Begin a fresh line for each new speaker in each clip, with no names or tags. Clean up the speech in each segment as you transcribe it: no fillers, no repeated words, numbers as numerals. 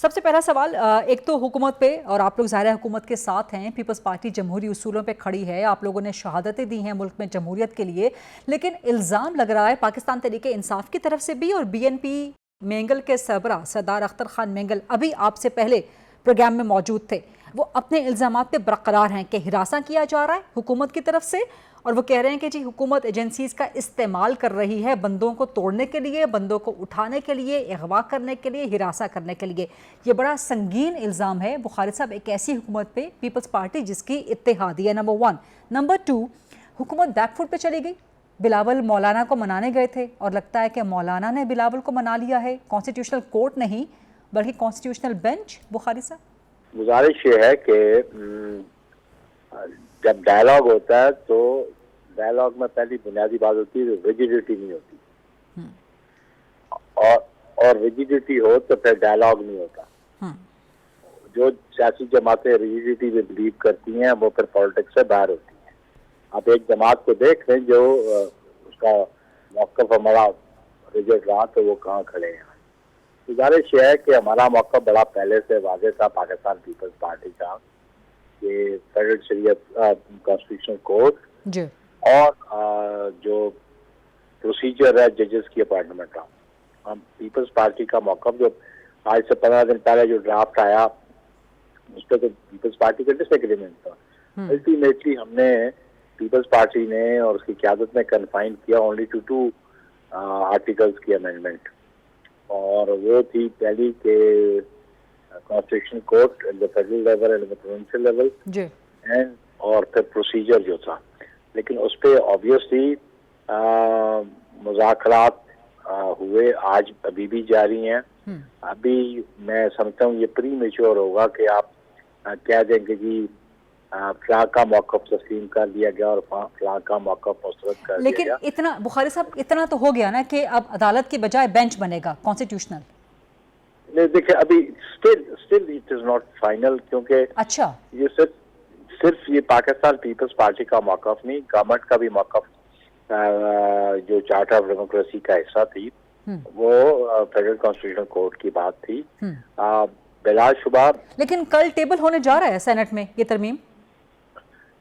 सबसे पहला सवाल, एक तो हुकूमत पे, और आप लोग ज़ाहिर हुकूमत के साथ हैं, पीपल्स पार्टी जमहूरी उसूलों पे खड़ी है, आप लोगों ने शहादतें दी हैं मुल्क में जमहूरियत के लिए, लेकिन इल्ज़ाम लग रहा है पाकिस्तान तहरीक इंसाफ की तरफ से भी और BNP मेंगल के सरबराह सरदार अख्तर खान मेंगल अभी आपसे पहले प्रोग्राम में मौजूद थे, वो अपने इल्ज़ामात पे बरकरार हैं कि हिरासा किया जा रहा है हुकूमत की तरफ से, और वो कह रहे हैं कि जी हुकूमत एजेंसीज का इस्तेमाल कर रही है बंदों को तोड़ने के लिए, बंदों को उठाने के लिए, अगवा करने के लिए, हिरासा करने के लिए। ये बड़ा संगीन इल्ज़ाम है बुखारी साहब एक ऐसी हुकूमत पे, पीपल्स पार्टी जिसकी इत्तेहादी है, नंबर 1। नंबर 2, हुकूमत बैकफुट पे चली गई। बिलावल मौलाना को मनाने गए थे और लगता है कि मौलाना ने बिलावल को मना लिया है, कॉन्स्टिट्यूशनल कोर्ट नहीं बल्कि कॉन्स्टिट्यूशनल बेंच। बुखारी साहब,
गुजारिश ये है कि जब डायलॉग होता है तो डायलॉग में पहली बुनियादी बात होती है रिजिडिटी नहीं होती, और रिजिडिटी हो तो फिर डायलॉग नहीं होता। जो सियासी जमातें रिजिडिटी में बिलीव करती हैं वो फिर पॉलिटिक्स से बाहर होती हैं। आप एक जमात को देख लें जो उसका मौक़िफ़ हमारा रिजिड रहा तो वो कहाँ खड़े हैं। गुजारिश यह है कि हमारा मौक़िफ़ बड़ा पहले से वाज़ेह था पाकिस्तान पीपल्स पार्टी का, ये फेडरल शरीयत कॉन्स्टिट्यूशनल कोर्ट और जो प्रोसीजर है जजेस की अपॉइंटमेंट का। हम पीपल्स पार्टी का मौक़िफ़ जो आज से 15 दिन पहले जो ड्राफ्ट आया उस पर तो पीपल्स पार्टी का डिसएग्रीमेंट था। अल्टीमेटली हमने पीपल्स पार्टी ने और उसकी क़यादत ने कन्फाइन किया ओनली टू 2 आर्टिकल्स की अमेंडमेंट, और वो थी पहली के constitution court at the federal level and the provincial level and और फिर प्रोसीजर जो था। लेकिन उस पर ऑब्वियसली मुज़ाकरात हुए, आज अभी भी जारी हैं। अभी मैं समझता हूँ ये प्री मेच्योर होगा कि आप कह दें कि जी फलां का मौक़िफ़ तस्लीम कर दिया गया और फलां का मौक़िफ़ मुस्तरद कर दिया गया।
लेकिन इतना बुखारी साहब इतना तो हो गया ना कि अब अदालत के बजाय बेंच बनेगा कॉन्स्टिट्यूशनल।
नहीं देखिए, अभी still it is not final, क्योंकि
अच्छा,
ये सिर्फ ये पाकिस्तान पीपल्स पार्टी का मौक़िफ़ नहीं, गवर्नमेंट का भी मौक़िफ़ जो चार्टर ऑफ डेमोक्रेसी का हिस्सा थी वो फेडरल कॉन्स्टिट्यूशनल कोर्ट की बात थी बिलाशुबा।
लेकिन कल टेबल होने जा रहा है सेनेट में ये तरमीम।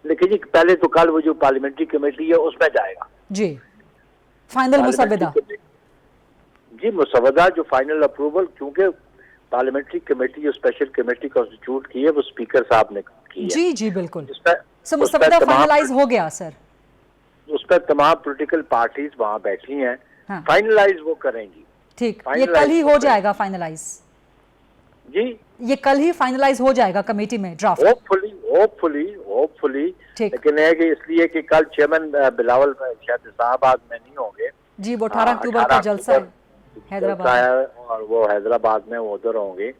लेकिन जी पहले तो कल वो जो पार्लियामेंट्री कमेटी है उसमें जाएगा जी
फाइनल मुसवदा।
जी मुसवदा जो फाइनल अप्रूवल, क्योंकि पार्लियामेंट्री कमेटी जो स्पेशल कमेटी कॉन्स्टिट्यूट की है वो स्पीकर साहब ने की है।
जी जी बिल्कुल, मुसवदा फाइनलाइज हो गया सर।
उस पर तमाम पॉलिटिकल पार्टीज वहाँ बैठी हैं, फाइनलाइज वो करेंगी।
ठीक, ये कल ही हो जाएगा फाइनलाइज
जी,
ये कल ही फाइनलाइज हो जाएगा कमेटी में ड्राफ्ट।
होपफुली। लेकिन है कि इसलिए कि कल चेयरमैन बिलावल शायद इस्लामाबाद में नहीं होंगे
जी, वो 18 अक्टूबर का जलसा है
हैदराबाद, और वो हैदराबाद में वो उधर होंगे।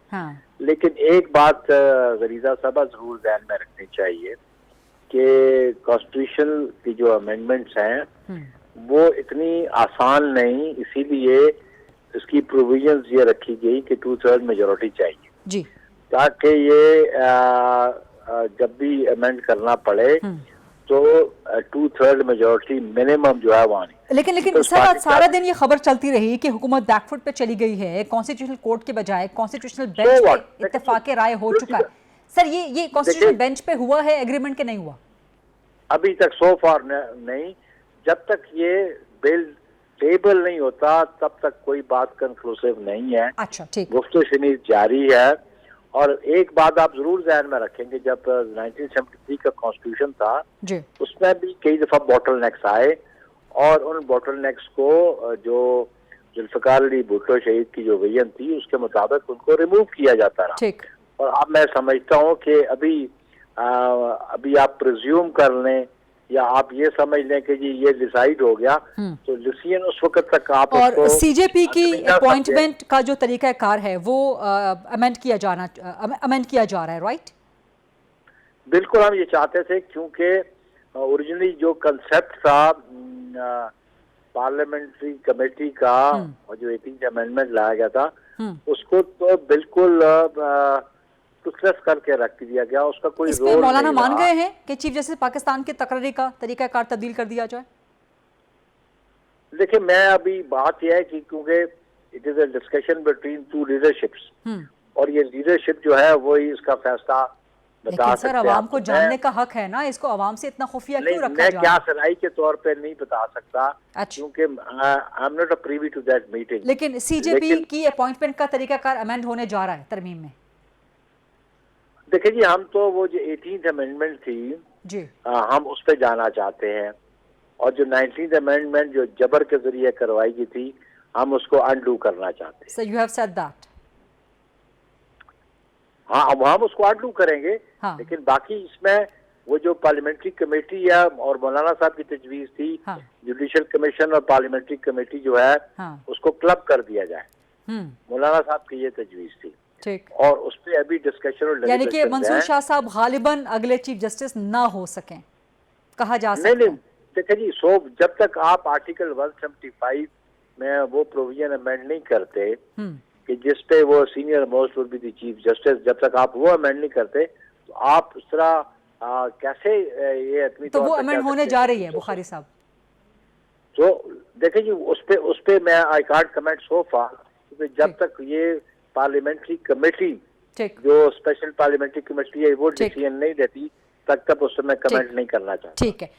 लेकिन एक बात गरीजा साहबा जरूर ध्यान में रखनी चाहिए कि कॉन्स्टिट्यूशन की जो अमेंडमेंट्स हैं वो इतनी आसान नहीं, इसीलिए इसकी प्रोविजंस ये रखी गई कि 2/3 मेजोरिटी चाहिए
जी,
ताकि ये जब भी अमेंड करना पड़े तो 2/3 मेजोरिटी मिनिमम जो है वहाँ नहीं।
लेकिन तो सारा दिन ये खबर चलती रही कि हुकूमत बैकफुट पे चली गई है, कॉन्स्टिट्यूशनल कोर्ट के बजाय कॉन्स्टिट्यूशनल बेंच पे इत्तेफाक राय हो चुका है। सर ये कॉन्स्टिट्यूशनल बेंच पे हुआ है एग्रीमेंट के नहीं हुआ
अभी तक सो फार नहीं। जब तक ये बिल टेबल नहीं होता तब तक कोई बात कंक्लूसिव नहीं है।
अच्छा ठीक,
गुफ्तगू जारी है। और एक बात आप जरूर ध्यान में रखेंगे, जब 1973 का कॉन्स्टिट्यूशन था उसमें भी कई दफा बॉटल नेक्स आए और उन बॉटल नेक्स को जो जुल्फिकार अली भुट्टो शहीद की जो विजन थी उसके मुताबिक उनको रिमूव किया जाता रहा। और अब मैं समझता हूँ कि अभी आप प्रिज्यूम कर लें या आप ये समझ लें कि जी ये डिसाइड हो गया तो डिसीजन उस वक्त तक आप
और सीजेपी की अपॉइंटमेंट का जो तरीका कार है वो अमेंड किया जा रहा है, राइट?
बिल्कुल, हम ये चाहते थे क्योंकि ओरिजिनली जो कंसेप्ट था पार्लियामेंट्री कमेटी का और जो 18th अमेंडमेंट लाया गया था उसको तो बिल्कुल करके रख दिया गया, उसका कोई
रोल नहीं। मौलाना मान गए हैं कि चीफ जस्टिस पाकिस्तान के तकरीरी का तरीकाकार तब्दील कर दिया जाए?
देखिए, मैं अभी बात यह है कि क्योंकि it is a discussion between 2 leaderships और ये लीडरशिप जो है वो ही इसका फैसला बता
लेकिन सर
सकते हैं।
आवाम को
मैं-
जानने का हक है ना, इसको आवाम से इतना खुफिया
नहीं,
क्यों रखा
मैं
जा
क्या
रहा है?
सराई के तौर पे नहीं बता सकता,
अच्छा,
क्योंकि I am not a privy to that meeting.
लेकिन सीजेपी
लेकिन
की अपॉइंटमेंट का तरीकाकार अमेंड होने जा रहा है तरमीम में।
देखिए जी, हम तो वो जो 18th अमेंडमेंट थी
जी,
हम उस पर जाना चाहते हैं, और जो 19th अमेंडमेंट जो जबर के जरिए करवाई गई थी हम उसको अनडू करना चाहते हैं।
So you have said that.
हाँ, अब हम उसको अनडू करेंगे।
हाँ।
लेकिन बाकी इसमें वो जो पार्लियामेंट्री कमेटी है और मौलाना साहब की तजवीज़ थी,
हाँ।
जुडिशल कमीशन और पार्लियामेंट्री कमेटी जो है
हाँ।
उसको क्लब कर दिया जाए।
हम्म,
मौलाना साहब की ये तजवीज़ थी,
ठीक।
और उस पर अभी डिस्कशन और
यानी कि
deliberations
मंसूर
हैं।
शाह साहब गालिबन अगले चीफ जस्टिस ना हो सकें, कहा जा
नहीं
सकता
नहीं,
है।
देखिए जी, जब तक आप आर्टिकल 175 में वो प्रोविजन अमेंड नहीं करते कि जिस पे वो senior most would be the chief justice, जब तक आप वो अमेंड नहीं करते तो आप इस तरह कैसे ये आदमी
तो वो अमेंड होने जा रही है बुखारी साहब।
तो देखिए जी, उस पे मैं आई कांट कमेंट सो फार, क्योंकि जब तक ये पार्लियामेंट्री कमेटी
ठीक,
जो स्पेशल पार्लियामेंट्री कमेटी है वो
ठीक।
डिसीजन नहीं देती तब तक उस समय कमेंट नहीं करना चाहता।
ठीक है।